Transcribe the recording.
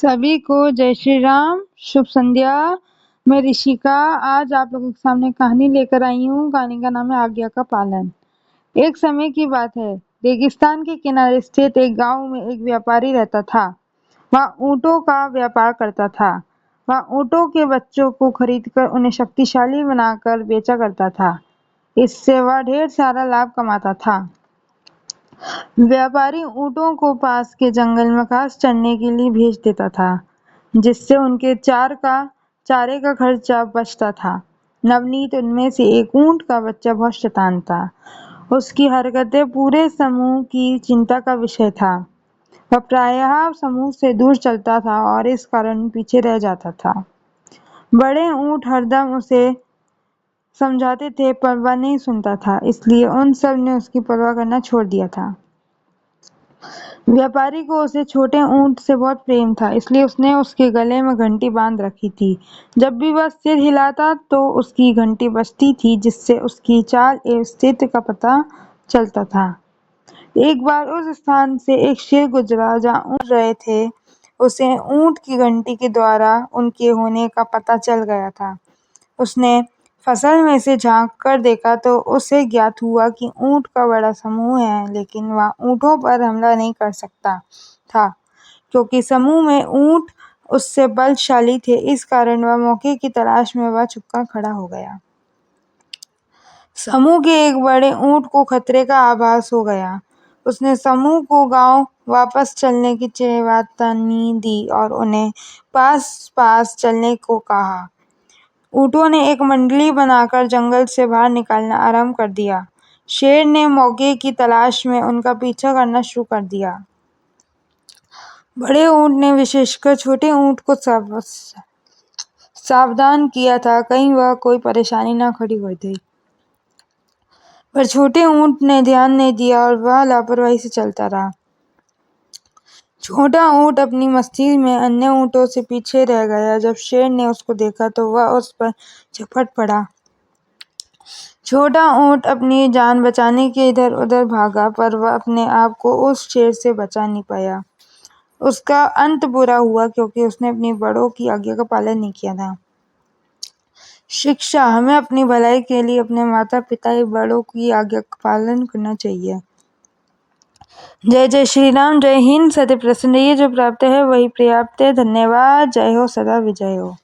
सभी को जय श्री राम, शुभ संध्या। मैं ऋषिका आज आप लोगों के सामने कहानी लेकर आई हूँ। कहानी का नाम है आज्ञा का पालन। एक समय की बात है, रेगिस्तान के किनारे स्थित एक गांव में एक व्यापारी रहता था। वह ऊँटों का व्यापार करता था। वह ऊँटों के बच्चों को खरीदकर उन्हें शक्तिशाली बनाकर बेचा करता था। इससे वह ढेर सारा लाभ कमाता था। व्यापारी ऊँटों को पास के जंगल में घास चरने के लिए भेज देता था, जिससे उनके चारे का खर्चा बचता था। नवनीत उनमें से एक ऊँट का बच्चा बहुत शैतान था। उसकी हरकतें पूरे समूह की चिंता का विषय था। वह प्रायः समूह से दूर चलता था और इस कारण पीछे रह जाता था। बड़े ऊँट हरदम उसे समझाते थे, पर वह नहीं सुनता था, इसलिए उन सब ने उसकी परवाह करना छोड़ दिया था। व्यापारी को उसे छोटे ऊँट से बहुत प्रेम था, इसलिए उसने उसके गले में घंटी बांध रखी थी। जब भी वह सिर हिलाता तो उसकी घंटी बजती थी, जिससे उसकी चाल एवं स्थिति का पता चलता था। एक बार उस स्थान से एक शेर गुजरा जहाँ ऊँट रहे थे। उसे ऊँट की घंटी के द्वारा उनके होने का पता चल गया था। उसने फसल में से झांक कर देखा तो उसे ज्ञात हुआ कि ऊँट का बड़ा समूह है, लेकिन वह ऊँटों पर हमला नहीं कर सकता था, क्योंकि समूह में ऊँट उससे बलशाली थे। इस कारण वह मौके की तलाश में वह चुपकर खड़ा हो गया। समूह के एक बड़े ऊँट को खतरे का आभास हो गया। उसने समूह को गांव वापस चलने की चेतावनी दी और उन्हें पास चलने को कहा। ऊँटों ने एक मंडली बनाकर जंगल से बाहर निकलना आरंभ कर दिया। शेर ने मौके की तलाश में उनका पीछा करना शुरू कर दिया। बड़े ऊँट ने विशेषकर छोटे ऊँट को सावधान किया था, कहीं वह कोई परेशानी न खड़ी कर दे। पर छोटे ऊँट ने ध्यान नहीं दिया और वह लापरवाही से चलता रहा। छोटा ऊँट अपनी मस्ती में अन्य ऊँटों से पीछे रह गया। जब शेर ने उसको देखा तो वह उस पर झपट पड़ा। छोटा ऊँट अपनी जान बचाने के इधर उधर भागा, पर वह अपने आप को उस शेर से बचा नहीं पाया। उसका अंत बुरा हुआ, क्योंकि उसने अपनी बड़ों की आज्ञा का पालन नहीं किया था। शिक्षा: हमें अपनी भलाई के लिए अपने माता पिता या बड़ों की आज्ञा का पालन करना चाहिए। जय जय श्री राम, जय हिंद। सत्य प्रसन्न रहिए, जो प्राप्त है वही पर्याप्त है। धन्यवाद। जय हो, सदा विजय हो।